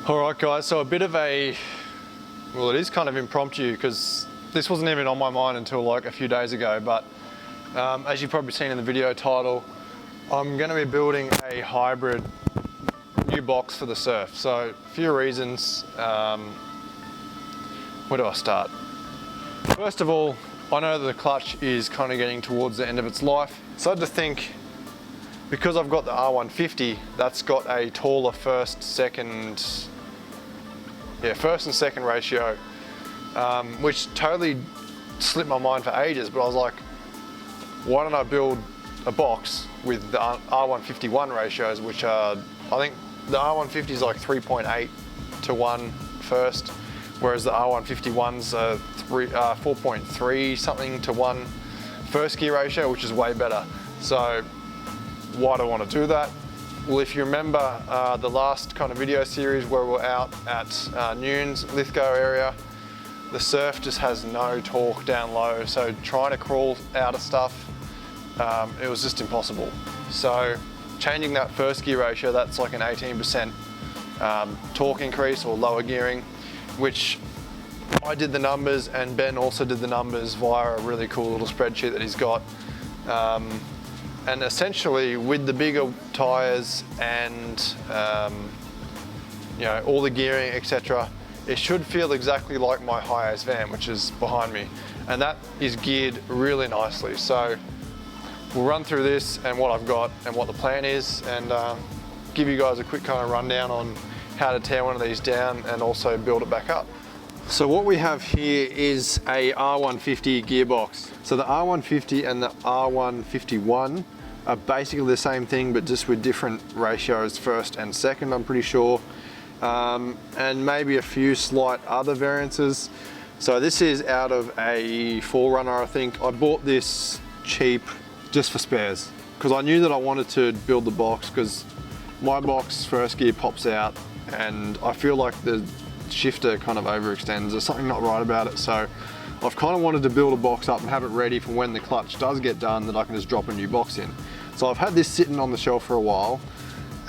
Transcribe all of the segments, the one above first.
Alright guys, so a bit of a, well it is kind of impromptu because this wasn't even on my mind until like a few days ago, but as you've probably seen in the video title, I'm going to be building a hybrid new box for the Surf. So a few reasons. Where do I start? First of all, I know that the clutch is kind of getting towards the end of its life, so I had to think, because I've got the R150 that's got a taller first and second ratio, which totally slipped my mind for ages, but I was like, why don't I build a box with the R151 ratios, which are, I think the R150 is like 3.8 to 1 first, whereas the R151's 4.3 something to 1 first gear ratio, which is way better. So why do I want to do that? Well, if you remember the last kind of video series where we're out at Nunes, Lithgow area, the Surf just has no torque down low, so trying to crawl out of stuff, it was just impossible. So changing that first gear ratio, that's like an 18% torque increase or lower gearing, which I did the numbers and Ben also did the numbers via a really cool little spreadsheet that he's got. And essentially with the bigger tyres and you know, all the gearing, etc., it should feel exactly like my high-ace van, which is behind me, and that is geared really nicely. So we'll run through this and what I've got and what the plan is, and give you guys a quick kind of rundown on how to tear one of these down and also build it back up. So what we have here is a R150 gearbox. So the R150 and the R151 are basically the same thing, but just with different ratios, first and second, I'm pretty sure. And maybe a few slight other variances. So this is out of a 4Runner, I think. I bought this cheap just for spares, because I knew that I wanted to build the box, because my box first gear pops out and I feel like the shifter kind of overextends. There's something not right about it, so I've kind of wanted to build a box up and have it ready for when the clutch does get done, that I can just drop a new box in. So I've had this sitting on the shelf for a while,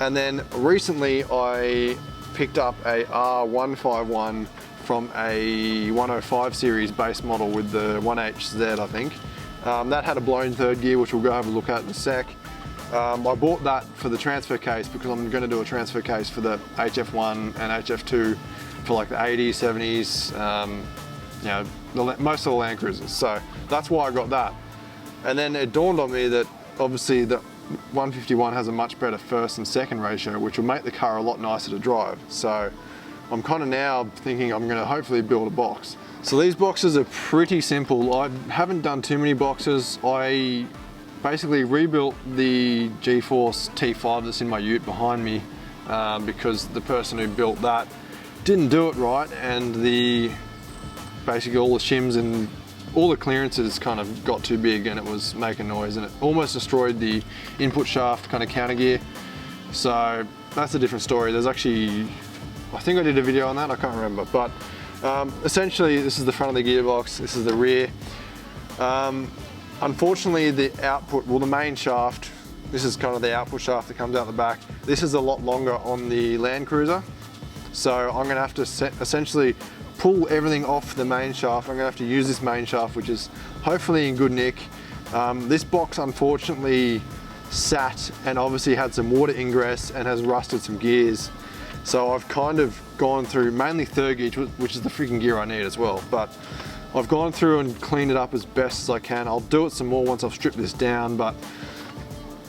and then recently I picked up a R151 from a 105 series base model with the 1HZ, I think. That had a blown third gear, which we'll go have a look at in a sec. I bought that for the transfer case because I'm going to do a transfer case for the HF1 and HF2 for like the 80s, 70s, you know, most of the Land Cruisers. So that's why I got that. And then it dawned on me that obviously the 151 has a much better first and second ratio, which will make the car a lot nicer to drive. So I'm kind of now thinking I'm going to hopefully build a box. So these boxes are pretty simple. I haven't done too many boxes. I basically rebuilt the G-Force T5 that's in my ute behind me because the person who built that didn't do it right, and basically all the shims and all the clearances kind of got too big and it was making noise, and it almost destroyed the input shaft kind of counter gear. So that's a different story. There's actually, I think I did a video on that, I can't remember, but essentially this is the front of the gearbox, this is the rear. Unfortunately the output, well the main shaft, this is kind of the output shaft that comes out the back. This is a lot longer on the Land Cruiser. So I'm going to have to essentially pull everything off the main shaft. I'm going to have to use this main shaft, which is hopefully in good nick. This box unfortunately sat and obviously had some water ingress and has rusted some gears. So I've kind of gone through mainly third gear, which is the freaking gear I need as well. But I've gone through and cleaned it up as best as I can. I'll do it some more once I've stripped this down, but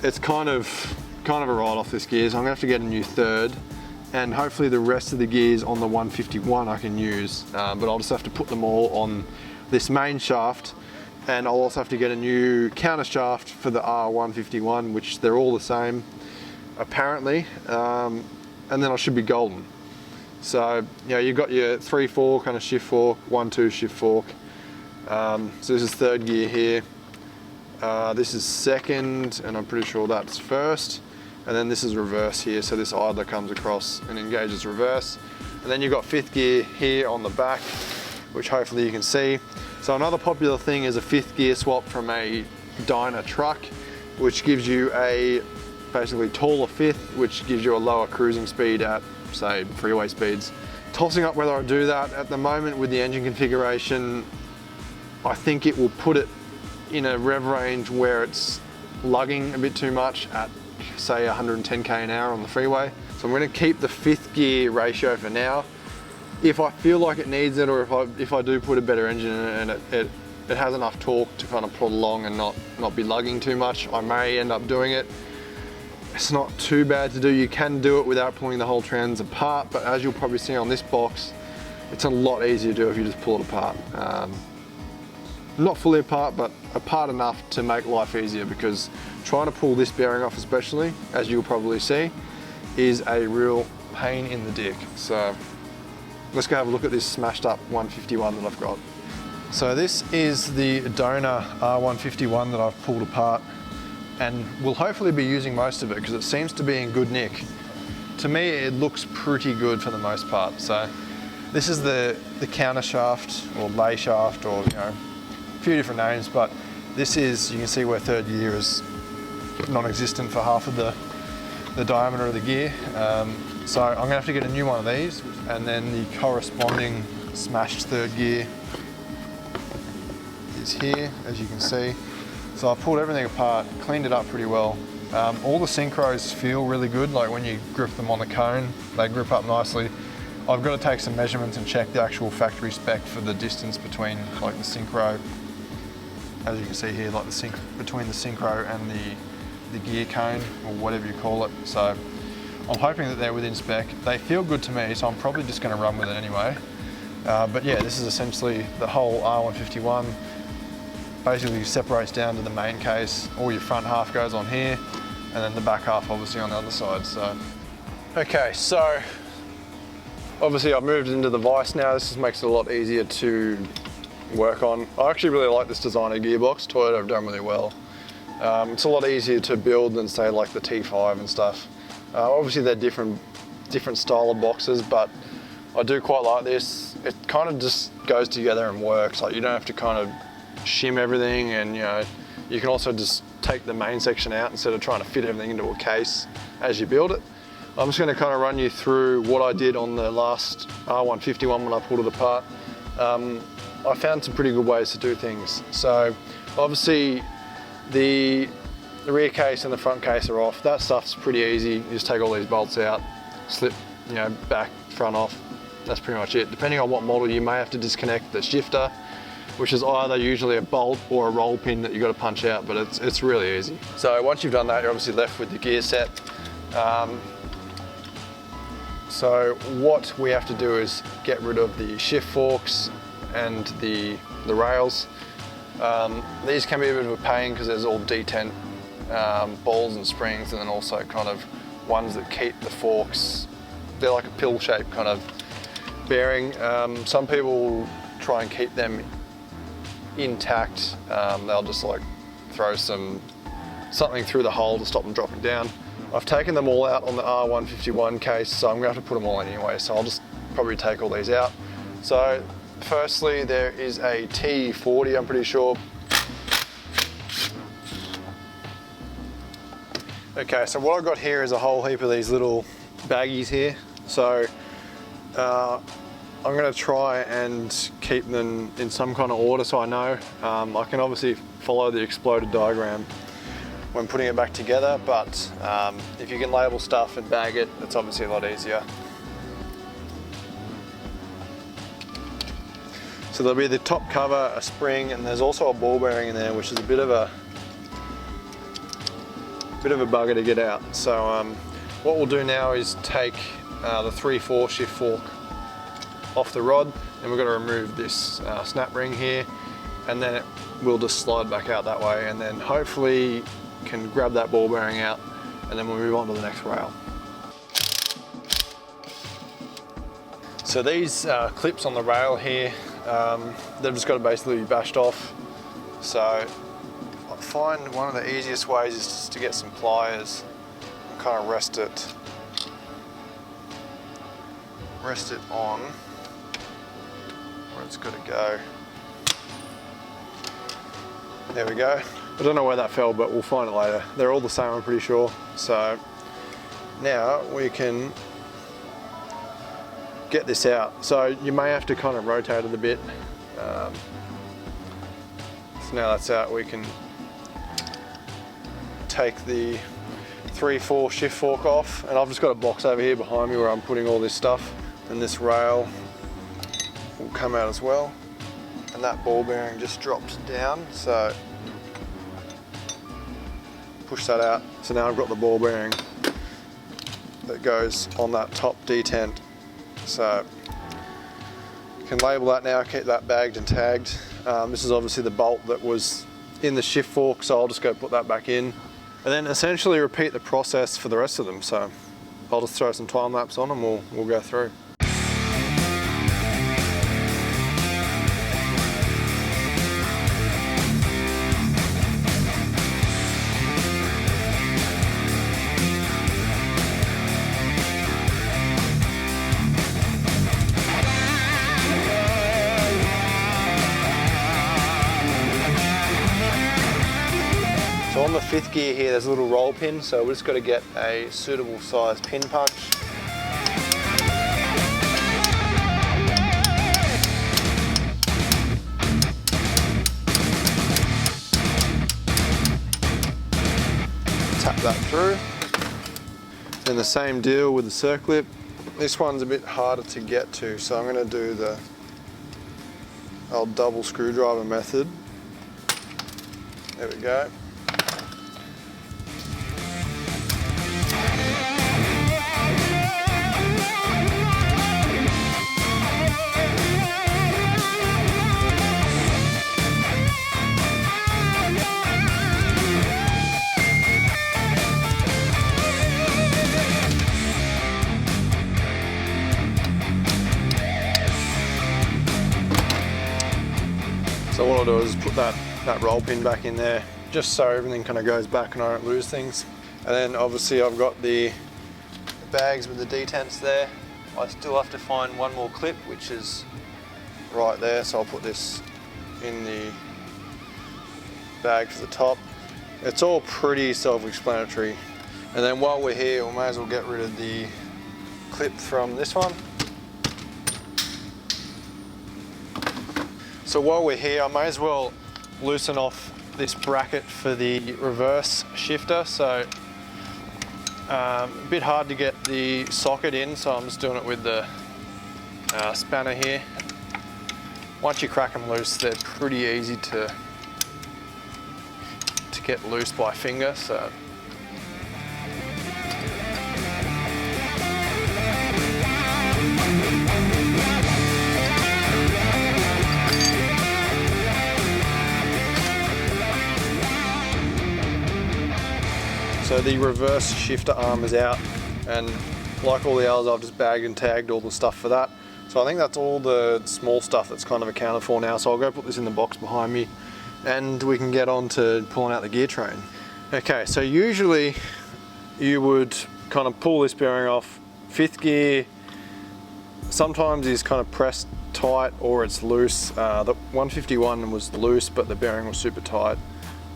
it's kind of a write-off, this gear. So I'm going to have to get a new third. And hopefully the rest of the gears on the 151 I can use, but I'll just have to put them all on this main shaft, and I'll also have to get a new counter shaft for the R151, which they're all the same apparently, and then I should be golden. So you know, you've got your 3/4 kind of shift fork, 1/2 shift fork. So this is third gear here, this is second, and I'm pretty sure that's first. And then this is reverse here, so this idler comes across and engages reverse. And then you've got fifth gear here on the back, which hopefully you can see. So another popular thing is a fifth gear swap from a Dyna truck, which gives you a basically taller fifth, which gives you a lower cruising speed at say, freeway speeds. Tossing up whether I do that. At the moment with the engine configuration, I think it will put it in a rev range where it's lugging a bit too much at, say, 110k an hour on the freeway. So I'm going to keep the 5th gear ratio for now. If I feel like it needs it, or if I do put a better engine in it and it has enough torque to kind of pull along and not be lugging too much, I may end up doing it. It's not too bad to do. You can do it without pulling the whole trans apart, but as you'll probably see on this box, it's a lot easier to do if you just pull it apart. Not fully apart, but apart enough to make life easier, because trying to pull this bearing off, especially, as you'll probably see, is a real pain in the dick. So let's go have a look at this smashed up 151 that I've got. So this is the donor R151 that I've pulled apart, and we'll hopefully be using most of it because it seems to be in good nick. To me, it looks pretty good for the most part. So this is the counter shaft or lay shaft, or a few different names, but this is, you can see where 3rd gear is non-existent for half of the diameter of the gear. So I'm gonna have to get a new one of these, and then the corresponding smashed 3rd gear is here, as you can see. So I've pulled everything apart, cleaned it up pretty well. All the synchros feel really good, like when you grip them on the cone, they grip up nicely. I've got to take some measurements and check the actual factory spec for the distance between like the synchro, as you can see here, like between the synchro and the gear cone, or whatever you call it. So I'm hoping that they're within spec. They feel good to me, so I'm probably just going to run with it anyway. But yeah, this is essentially the whole R151. Basically separates down to the main case. All your front half goes on here, and then the back half obviously on the other side. So, okay, so obviously I've moved into the vise now. This just makes it a lot easier to work on. I actually really like this designer gearbox. Toyota have done really well. It's a lot easier to build than, say, like the T5 and stuff. Obviously they're different style of boxes, but I do quite like this. It kind of just goes together and works. Like, you don't have to kind of shim everything, and you can also just take the main section out instead of trying to fit everything into a case as you build it. I'm just going to kind of run you through what I did on the last R151 when I pulled it apart. I found some pretty good ways to do things. So obviously the rear case and the front case are off. That stuff's pretty easy. You just take all these bolts out, slip back, front off. That's pretty much it. Depending on what model, you may have to disconnect the shifter, which is either usually a bolt or a roll pin that you've got to punch out, but it's really easy. So once you've done that, you're obviously left with the gear set. So what we have to do is get rid of the shift forks and the rails. These can be a bit of a pain because there's all detent balls and springs, and then also kind of ones that keep the forks. They're like a pill-shaped kind of bearing. Some people try and keep them intact. They'll just like throw something through the hole to stop them dropping down. I've taken them all out on the R151 case, so I'm going to have to put them all in anyway, so I'll just probably take all these out. So firstly, there is a T40, I'm pretty sure. Okay, so what I've got here is a whole heap of these little baggies here. So I'm going to try and keep them in some kind of order so I know. I can obviously follow the exploded diagram when putting it back together, but if you can label stuff and bag it, it's obviously a lot easier. So there'll be the top cover, a spring, and there's also a ball bearing in there, which is a bit of a bugger to get out. So what we'll do now is take the 3/4 shift fork off the rod, and we're going to remove this snap ring here, and then it will just slide back out that way, and then hopefully can grab that ball bearing out, and then we'll move on to the next rail. So these clips on the rail here, they've just got to basically be bashed off. So I find one of the easiest ways is just to get some pliers and kind of rest it on where it's got to go. There we go. I don't know where that fell, but we'll find it later. They're all the same, I'm pretty sure. So now we can get this out. So you may have to kind of rotate it a bit. So now that's out, we can take the 3/4 shift fork off, and I've just got a box over here behind me where I'm putting all this stuff, and this rail will come out as well, and that ball bearing just drops down, so push that out. So now I've got the ball bearing that goes on that top detent, so you can label that now, keep that bagged and tagged. This is obviously the bolt that was in the shift fork, so I'll just go put that back in. And then essentially repeat the process for the rest of them. So I'll just throw some time lapse on and we'll go through. So on the 5th gear here, there's a little roll pin, so we've just got to get a suitable size pin punch. Tap that through. Then the same deal with the circlip. This one's a bit harder to get to, so I'm going to do the old double screwdriver method. There we go. So what I'll do is put that roll pin back in there, just so everything kind of goes back and I don't lose things. And then obviously I've got the bags with the detents there. I still have to find one more clip, which is right there. So I'll put this in the bag for the top. It's all pretty self-explanatory. And then while we're here, we may as well get rid of the clip from this one. So while we're here, I may as well loosen off this bracket for the reverse shifter. So a bit hard to get the socket in, so I'm just doing it with the spanner here. Once you crack them loose, they're pretty easy to get loose by finger. So So the reverse shifter arm is out, and like all the others, I've just bagged and tagged all the stuff for that. So I think that's all the small stuff that's kind of accounted for now. So I'll go put this in the box behind me and we can get on to pulling out the gear train. Okay, so usually you would kind of pull this bearing off. 5th gear sometimes is kind of pressed tight or it's loose. The 151 was loose, but the bearing was super tight.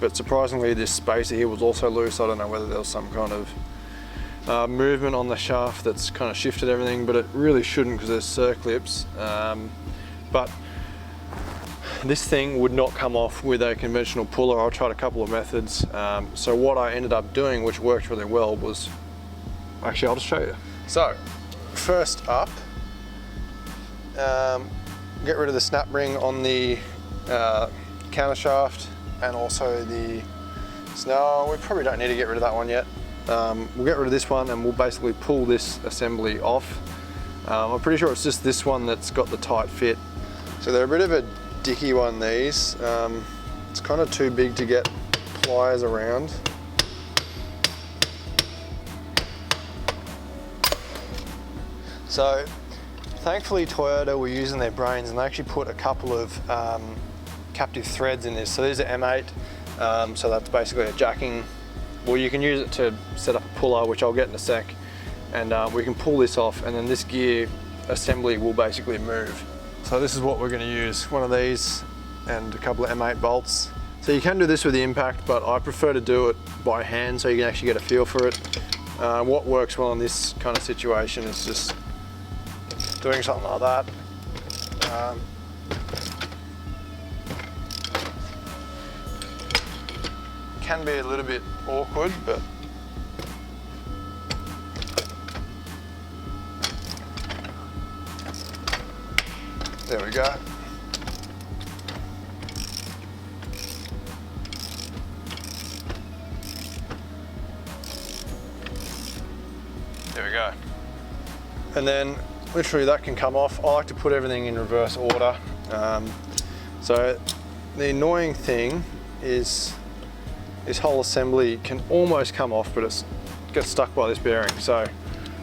But surprisingly, this spacer here was also loose. I don't know whether there was some kind of movement on the shaft that's kind of shifted everything, but it really shouldn't because there's circlips. But this thing would not come off with a conventional puller. I tried a couple of methods. So what I ended up doing, which worked really well, was, actually I'll just show you. So first up, get rid of the snap ring on the counter shaft, and also no, we probably don't need to get rid of that one yet. We'll get rid of this one and we'll basically pull this assembly off. I'm pretty sure it's just this one that's got the tight fit. So they're a bit of a dicky one, these. It's kind of too big to get pliers around. So thankfully Toyota were using their brains and they actually put a couple of captive threads in this. So these are M8, so that's basically a jacking. Well, you can use it to set up a puller, which I'll get in a sec, and we can pull this off, and then this gear assembly will basically move. So this is what we're going to use, one of these and a couple of M8 bolts. So you can do this with the impact, but I prefer to do it by hand so you can actually get a feel for it. What works well in this kind of situation is just doing something like that. Can be a little bit awkward, but there we go. There we go. And then literally that can come off. I like to put everything in reverse order. So the annoying thing is this whole assembly can almost come off, but it gets stuck by this bearing. So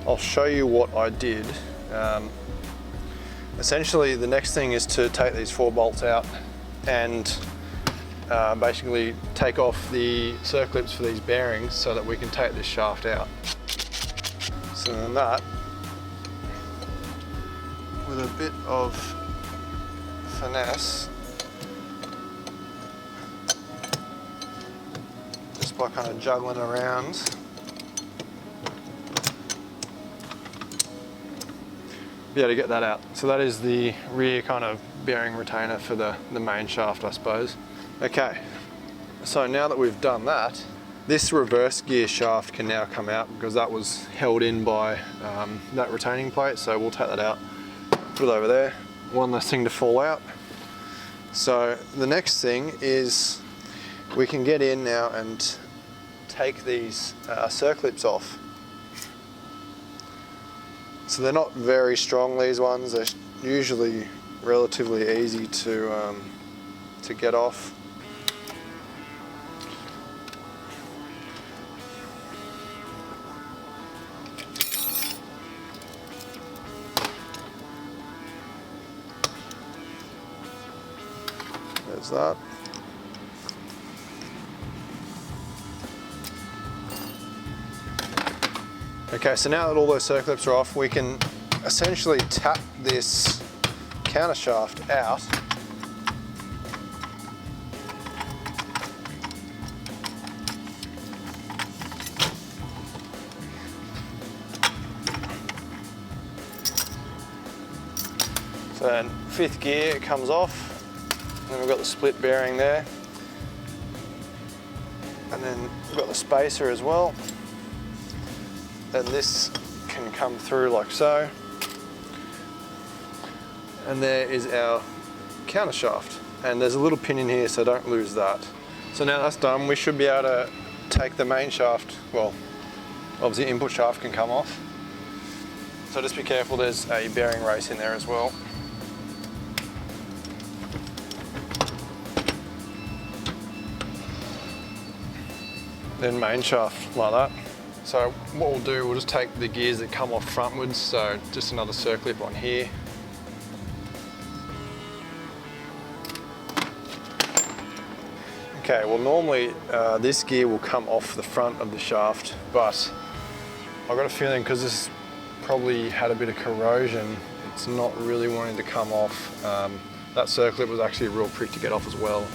I'll show you what I did. Essentially, the next thing is to take these 4 bolts out and basically take off the circlips for these bearings so that we can take this shaft out. So then that, with a bit of finesse, just by kind of juggling around, be able to get that out. So that is the rear kind of bearing retainer for the main shaft, I suppose. Okay, so now that we've done that, this reverse gear shaft can now come out because that was held in by that retaining plate. So we'll take that out, put it over there, one less thing to fall out. So the next thing is we can get in now and take these circlips off. So they're not very strong, these ones. They're usually relatively easy to get off. There's that. Okay, so now that all those circlips are off, we can essentially tap this counter shaft out. So then 5th gear, it comes off. And then we've got the split bearing there. And then we've got the spacer as well. And this can come through like so. And there is our counter shaft. And there's a little pin in here, so don't lose that. So now that's done, we should be able to take the main shaft. Well, obviously input shaft can come off. So just be careful, there's a bearing race in there as well. Then main shaft like that. So what we'll do, we'll just take the gears that come off frontwards, so just another circlip on here. Okay, well normally this gear will come off the front of the shaft, but I've got a feeling because this probably had a bit of corrosion, it's not really wanting to come off. That circlip was actually a real prick to get off as well.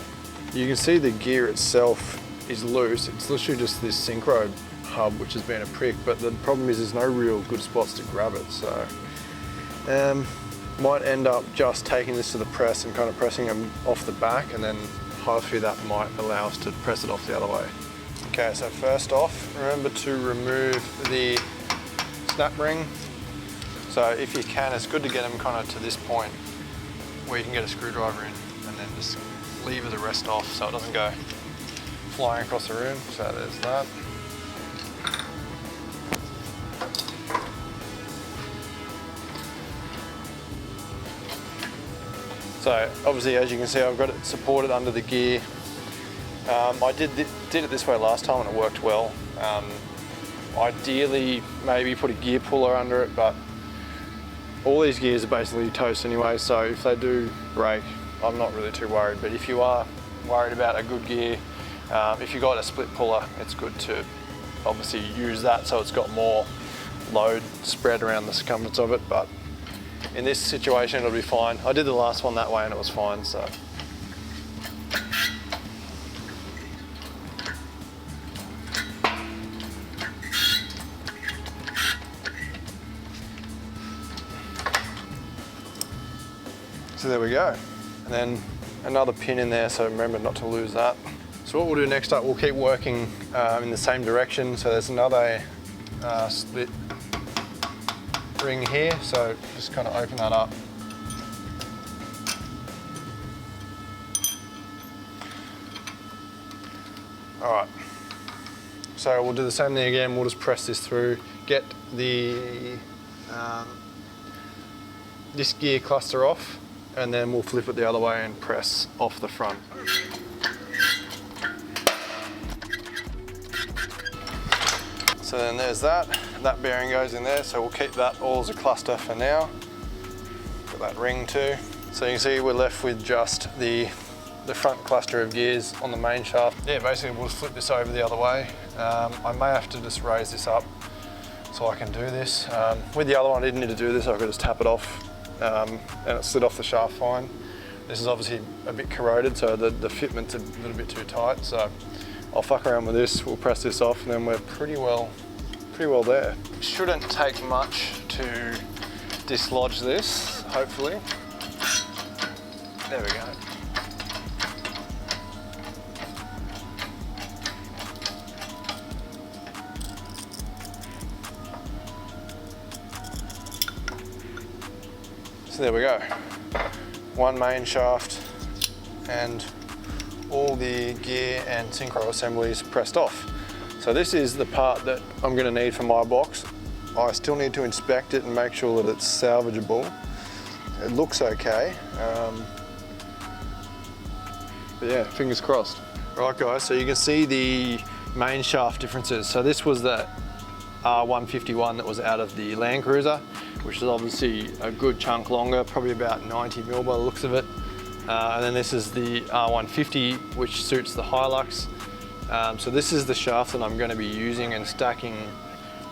You can see the gear itself is loose. It's literally just this synchro hub which has been a prick, but the problem is there's no real good spots to grab it, so might end up just taking this to the press and kind of pressing them off the back, and then hopefully that might allow us to press it off the other way. Okay, so first off, remember to remove the snap ring. So if you can, it's good to get them kind of to this point where you can get a screwdriver in, and then just lever the rest off so it doesn't go flying across the room. So there's that. So obviously, as you can see, I've got it supported under the gear. I did it this way last time and it worked well. Ideally, maybe put a gear puller under it, but all these gears are basically toast anyway, so if they do break, I'm not really too worried. But if you are worried about a good gear, if you've got a split puller, it's good to obviously use that so it's got more load spread around the circumference of it, but in this situation it'll be fine. I did the last one that way and it was fine, so. So there we go. And then another pin in there, so remember not to lose that. So what we'll do next up, we'll keep working in the same direction. So there's another split ring here, so just kind of open that up. All right, so we'll do the same thing again. We'll just press this through, get the this gear cluster off, and then we'll flip it the other way and press off the front. So then there's that bearing goes in there, so we'll keep that all as a cluster for now. Got that ring too. So you can see we're left with just the front cluster of gears on the main shaft. Yeah, basically we'll flip this over the other way. I may have to just raise this up so I can do this. With the other one I didn't need to do this, I could just tap it off and it slid off the shaft fine. This is obviously a bit corroded, so the fitment's a little bit too tight, so I'll fuck around with this, we'll press this off, and then we're pretty well there. Shouldn't take much to dislodge this, hopefully. There we go. So there we go. One main shaft and all the gear and synchro assemblies pressed off. So this is the part that I'm going to need for my box. I still need to inspect it and make sure that it's salvageable. It looks okay, but yeah, fingers crossed. Right guys, so you can see the main shaft differences. So this was the R151 that was out of the Land Cruiser, which is obviously a good chunk longer, probably about 90 mil by the looks of it. And then this is the R150, which suits the Hilux. So this is the shaft that I'm going to be using and stacking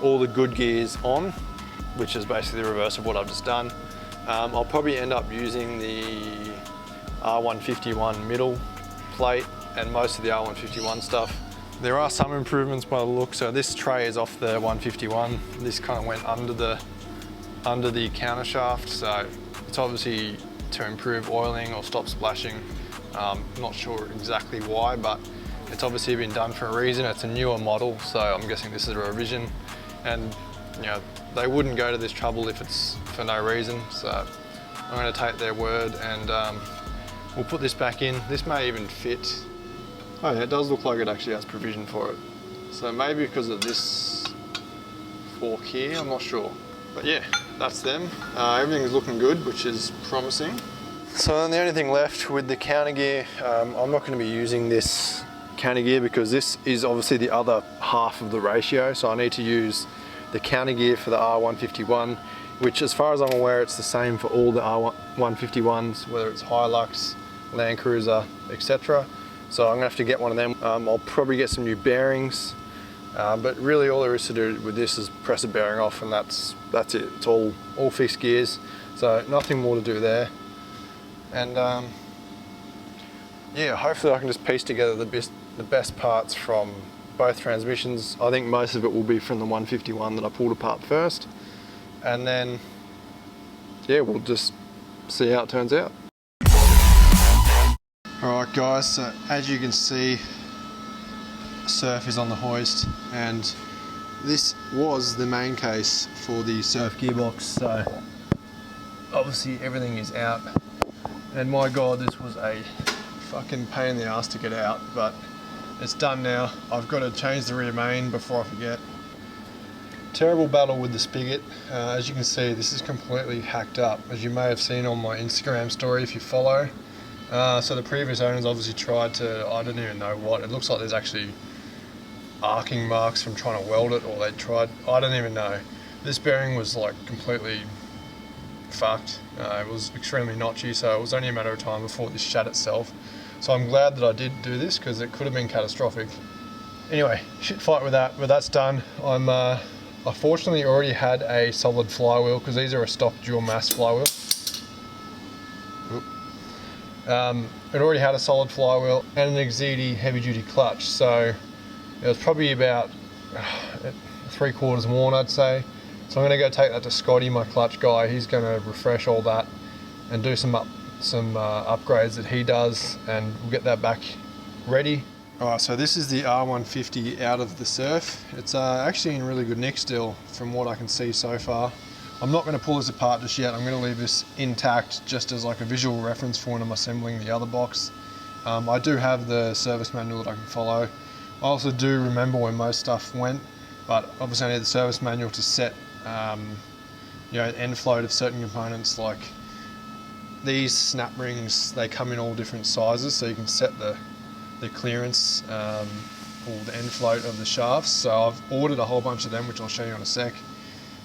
all the good gears on, which is basically the reverse of what I've just done. I'll probably end up using the R151 middle plate and most of the R151 stuff. There are some improvements by the look. So this tray is off the 151. This kind of went under the counter shaft, so it's obviously to improve oiling or stop splashing. Not sure exactly why, but it's obviously been done for a reason. It's a newer model, so I'm guessing this is a revision, and you know, they wouldn't go to this trouble if it's for no reason. So I'm going to take their word, and we'll put this back in. This may even fit. Oh yeah, it does look like it actually has provision for it. So maybe because of this fork here, I'm not sure. But yeah, that's them. Everything's looking good, which is promising. So then the only thing left with the counter gear, I'm not going to be using this counter gear because this is obviously the other half of the ratio. So I need to use the counter gear for the R151, which as far as I'm aware, it's the same for all the R151s, whether it's Hilux, Land Cruiser, etc. So I'm gonna have to get one of them. I'll probably get some new bearings, but really all there is to do with this is press a bearing off, and that's it. It's all fixed gears, so nothing more to do there. And yeah, hopefully I can just piece together the best parts from both transmissions. I think most of it will be from the 151 that I pulled apart first, and then yeah, we'll just see how it turns out. Alright guys, so as you can see, surf is on the hoist, and this was the main case for the surf gearbox, so obviously everything is out, and my god, this was a fucking pain in the ass to get out, but it's done now. I've got to change the rear main before I forget. Terrible battle with the spigot. As you can see, this is completely hacked up, as you may have seen on my Instagram story if you follow. So the previous owners obviously tried to, I don't even know what, it looks like there's actually arcing marks from trying to weld it, or they tried, I don't even know. This bearing was like completely fucked. It was extremely notchy, so it was only a matter of time before this shat itself. So I'm glad that I did do this, because it could have been catastrophic. Anyway, shit fight with that, but that's done. I fortunately already had a solid flywheel, because these are a stock dual mass flywheel. It already had a solid flywheel and an Exedi heavy duty clutch, so it was probably about 3/4 worn, I'd say. So I'm going to go take that to Scotty, my clutch guy. He's going to refresh all that and do some some upgrades that he does, and we'll get that back ready. Alright, so this is the R150 out of the surf. It's actually in really good nick still from what I can see so far. I'm not going to pull this apart just yet. I'm going to leave this intact just as like a visual reference for when I'm assembling the other box. I do have the service manual that I can follow. I also do remember where most stuff went, but obviously I need the service manual to set you know, end float of certain components. Like these snap rings, they come in all different sizes, so you can set the clearance or the end float of the shafts. So I've ordered a whole bunch of them, which I'll show you in a sec.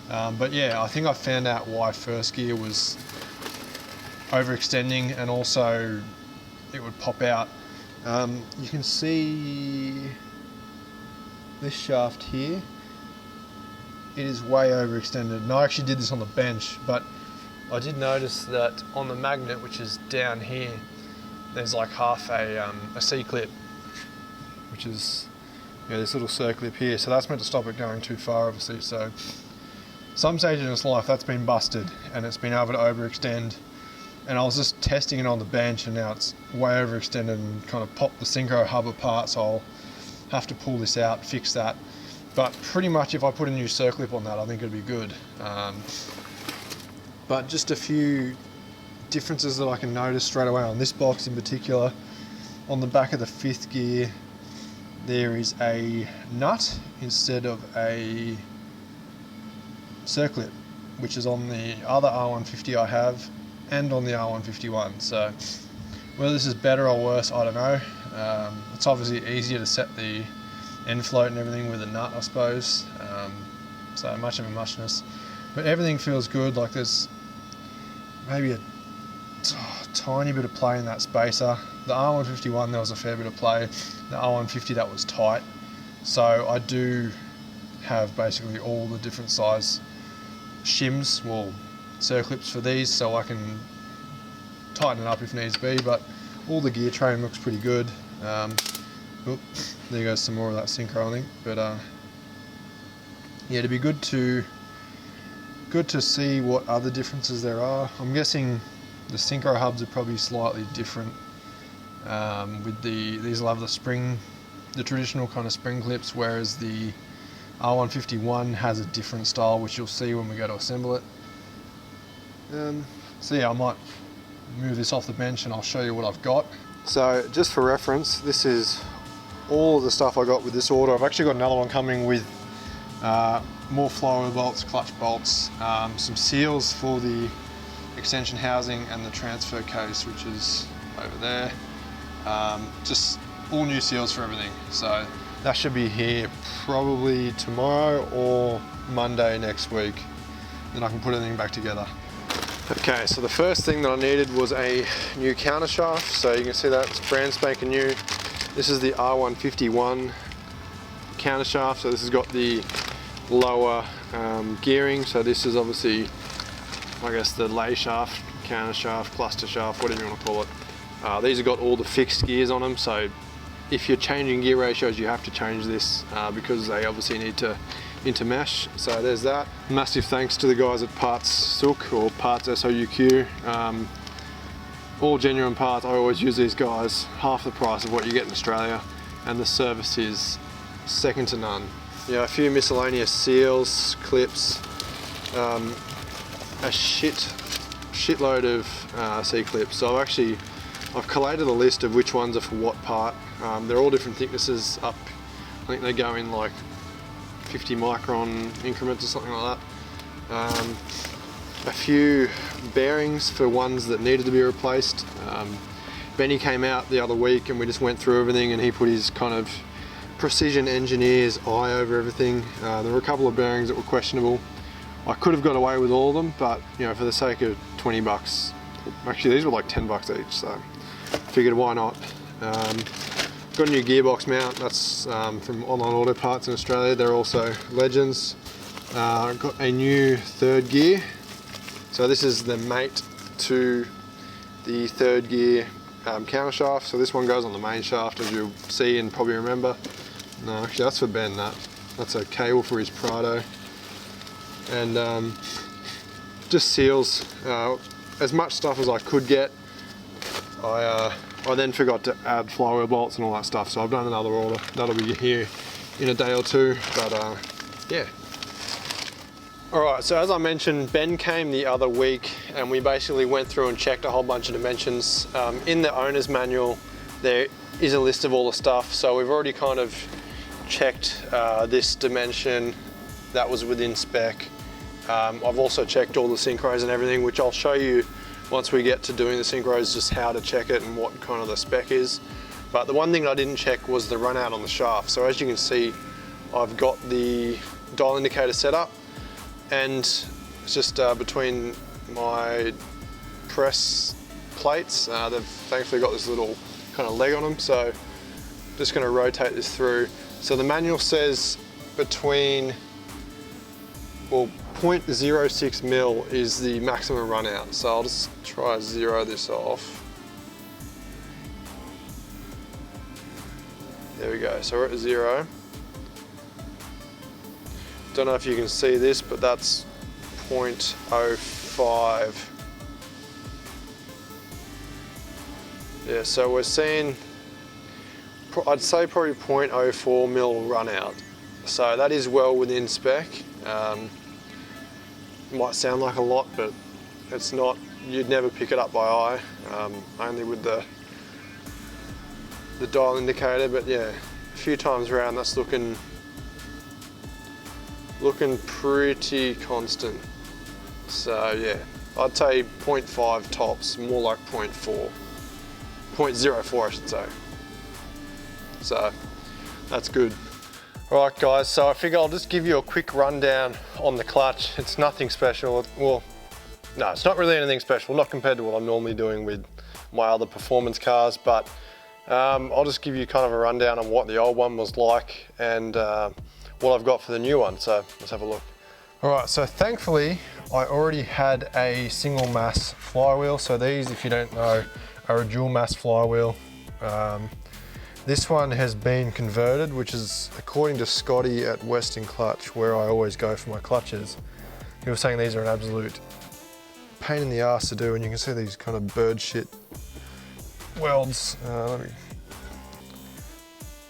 But yeah, I think I found out why first gear was overextending, and also it would pop out. You can see this shaft here. It is way overextended. And I actually did this on the bench, but I did notice that on the magnet, which is down here, there's like half a C-clip, which is, yeah, this little circlip here. So that's meant to stop it going too far, obviously. So some stage in its life, that's been busted and it's been able to overextend. And I was just testing it on the bench, and now it's way overextended and kind of popped the synchro hub apart. So I'll have to pull this out, fix that. But pretty much if I put a new circlip on that, I think it'd be good. But just a few differences that I can notice straight away on this box in particular. On the back of the 5th gear, there is a nut instead of a circlip, which is on the other R150 I have and on the R151. So whether this is better or worse, I don't know. It's obviously easier to set the end float and everything with a nut, I suppose. So much of a muchness, but everything feels good. Like there's maybe a tiny bit of play in that spacer. The R151, there was a fair bit of play. The R150, that was tight. So I do have basically all the different size shims, well, circlips for these, so I can tighten it up if needs be. But all the gear train looks pretty good. There goes some more of that synchro, I think. But yeah, it'd be good to see what other differences there are. I'm guessing the synchro hubs are probably slightly different. With these will have the spring, the traditional kind of spring clips, whereas the R151 has a different style, which you'll see when we go to assemble it. So yeah, I might move this off the bench and I'll show you what I've got. So just for reference, this is all of the stuff I got with this order. I've actually got another one coming with more flower bolts, clutch bolts, some seals for the extension housing and the transfer case, which is over there. Just all new seals for everything. So that should be here probably tomorrow or Monday next week. Then I can put everything back together. Okay, so the first thing that I needed was a new counter shaft. So you can see that it's brand spanking new. This is the R151 counter shaft. So this has got the lower gearing. So this is obviously, I guess, the lay shaft, counter shaft, cluster shaft, whatever you want to call it. These have got all the fixed gears on them. So if you're changing gear ratios, you have to change this because they obviously need to intermesh. So there's that. Massive thanks to the guys at Parts Souk or Parts SOUQ. All genuine parts. I always use these guys, half the price of what you get in Australia, and the service is second to none. Yeah, a few miscellaneous seals, clips, a shitload of C-clips. So I've collated a list of which ones are for what part. They're all different thicknesses up. I think they go in like 50 micron increments or something like that. A few bearings for ones that needed to be replaced. Benny came out the other week and we just went through everything, and he put his kind of precision engineer's eye over everything. There were a couple of bearings that were questionable. I could have got away with all of them, but you know, for the sake of 20 bucks, actually these were like 10 bucks each, so figured why not. Got a new gearbox mount. That's from Online Auto Parts in Australia. They're also legends. Got a new third gear. So this is the mate to the third gear counter shaft. So this one goes on the main shaft, as you'll see and probably remember. No, actually that's for Ben. That's a cable for his Prado. And just seals. As much stuff as I could get. I then forgot to add flywheel bolts and all that stuff, so I've done another order. That'll be here in a day or two, but yeah. Alright, so as I mentioned, Ben came the other week and we basically went through and checked a whole bunch of dimensions. In the owner's manual, there is a list of all the stuff, so we've already kind of checked this dimension that was within spec. I've also checked all the synchros and everything, which I'll show you once we get to doing the synchros, just how to check it and what kind of the spec is. But the one thing I didn't check was the run out on the shaft. So as you can see, I've got the dial indicator set up, and it's just between my press plates. They've thankfully got this little kind of leg on them, so I'm just going to rotate this through. So the manual says between, well, 0.06 mil is the maximum run out. So I'll just try to zero this off. There we go, so we're at 0. Don't know if you can see this, but that's 0.05. Yeah, so we're seeing, I'd say probably 0.04 mil run out. So that is well within spec. Might sound like a lot, but it's not. You'd never pick it up by eye, only with the dial indicator. But yeah, a few times around, that's looking pretty constant. So yeah, I'd say 0.5 tops, more like 0.4. 0.04 I should say. So that's good. Alright guys, so I figure I'll just give you a quick rundown on the clutch. It's nothing special. Well, no, it's not really anything special, not compared to what I'm normally doing with my other performance cars, but I'll just give you kind of a rundown on what the old one was like and what I've got for the new one. So let's have a look. Alright, so thankfully I already had a single mass flywheel. So these, if you don't know, are a dual mass flywheel. This one has been converted, which is, according to Scotty at Western Clutch, where I always go for my clutches, he was saying these are an absolute pain in the ass to do, and you can see these kind of bird shit welds.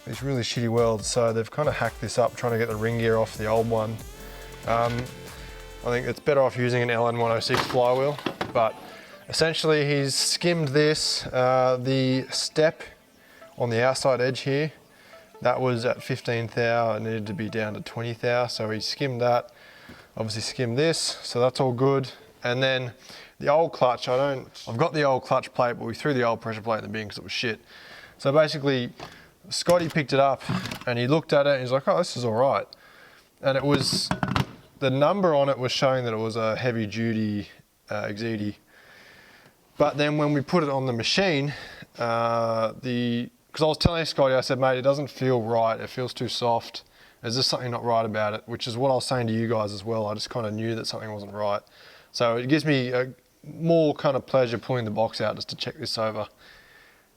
These really shitty welds, so they've kind of hacked this up, trying to get the ring gear off the old one. I think it's better off using an LN106 flywheel, but essentially he's skimmed this, the step on the outside edge here, that was at 15 thou, it needed to be down to 20 thou, so he skimmed that, obviously skimmed this, so that's all good. And then the old clutch, I've got the old clutch plate, but we threw the old pressure plate in the bin because it was shit. So basically, Scotty picked it up and he looked at it and he's like, oh, this is all right. And it was, the number on it was showing that it was a heavy duty Exedi. But then when we put it on the machine, because I was telling Scotty, I said, mate, it doesn't feel right. It feels too soft. There's just something not right about it, which is what I was saying to you guys as well. I just kind of knew that something wasn't right. So it gives me more kind of pleasure pulling the box out just to check this over.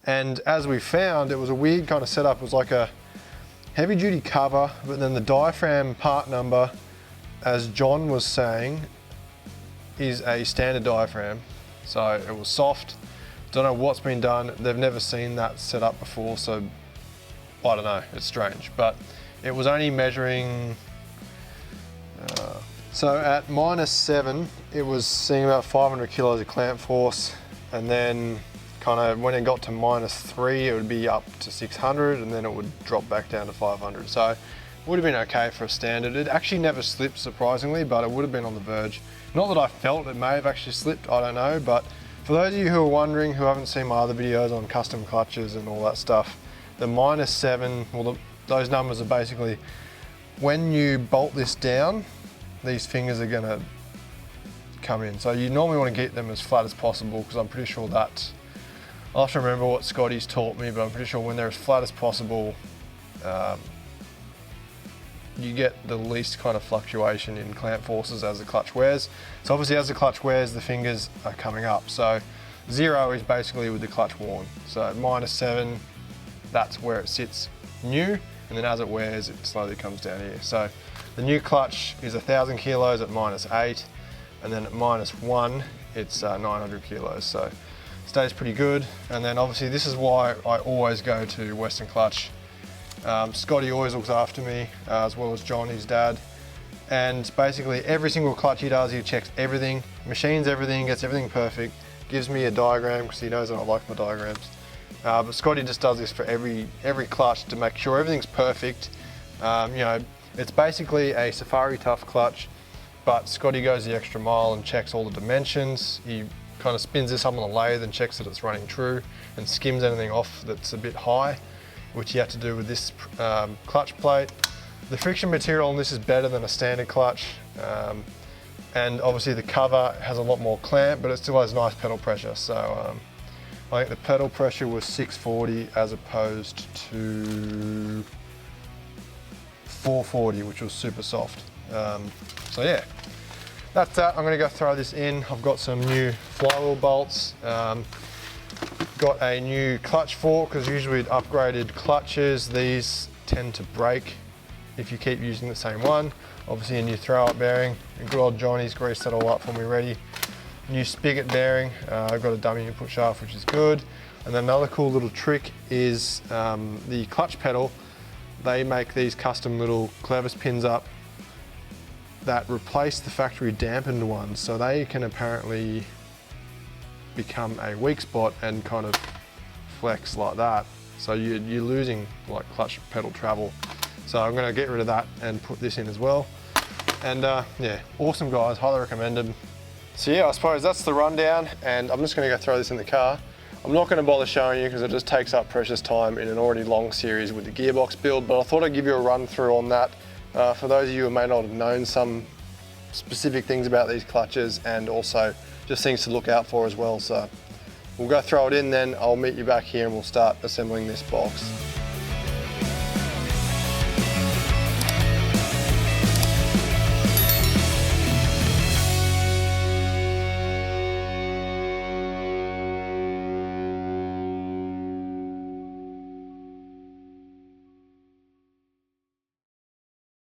And as we found, it was a weird kind of setup. It was like a heavy duty cover, but then the diaphragm part number, as John was saying, is a standard diaphragm. So it was soft. Don't know what's been done. They've never seen that set up before, so I don't know, it's strange. But it was only measuring, so at -7, it was seeing about 500 kilos of clamp force, and then kind of when it got to -3, it would be up to 600, and then it would drop back down to 500. So it would have been okay for a standard. It actually never slipped, surprisingly, but it would have been on the verge. Not that I felt it may have actually slipped, I don't know, but for those of you who are wondering, who haven't seen my other videos on custom clutches and all that stuff, the -7, well, those numbers are basically, when you bolt this down, these fingers are gonna come in. So you normally want to keep them as flat as possible, because I'm pretty sure that, I'll have to remember what Scotty's taught me, but I'm pretty sure when they're as flat as possible, you get the least kind of fluctuation in clamp forces as the clutch wears. So obviously as the clutch wears, the fingers are coming up. So 0 is basically with the clutch worn. So at -7, that's where it sits new, and then as it wears, it slowly comes down here. So the new clutch is 1,000 kilos at -8, and then at -1, it's 900 kilos. So stays pretty good. And then obviously this is why I always go to Western Clutch. Scotty always looks after me, as well as John, his dad. And basically every single clutch he does, he checks everything, machines everything, gets everything perfect, gives me a diagram because he knows I don't like my diagrams. But Scotty just does this for every clutch to make sure everything's perfect. You know, it's basically a Safari Tough clutch, but Scotty goes the extra mile and checks all the dimensions. He kind of spins this up on the lathe and checks that it's running true and skims anything off that's a bit high, which you have to do with this clutch plate. The friction material on this is better than a standard clutch. And obviously the cover has a lot more clamp, but it still has nice pedal pressure. So I think the pedal pressure was 640 as opposed to 440, which was super soft. So yeah, that's that. I'm gonna go throw this in. I've got some new flywheel bolts. Got a new clutch fork, because usually with upgraded clutches, these tend to break if you keep using the same one. Obviously a new throw-up bearing. And good old Johnny's greased that all up for me ready. New spigot bearing. I've got a dummy input shaft, which is good. And then another cool little trick is the clutch pedal. They make these custom little clevis pins up that replace the factory dampened ones. So they can apparently become a weak spot and kind of flex like that. So you're losing like clutch pedal travel. So I'm gonna get rid of that and put this in as well. And yeah, awesome guys, highly recommended. So yeah, I suppose that's the rundown, and I'm just gonna go throw this in the car. I'm not gonna bother showing you because it just takes up precious time in an already long series with the gearbox build, but I thought I'd give you a run through on that. For those of you who may not have known some specific things about these clutches, and also just things to look out for as well. So we'll go throw it in, then I'll meet you back here and we'll start assembling this box.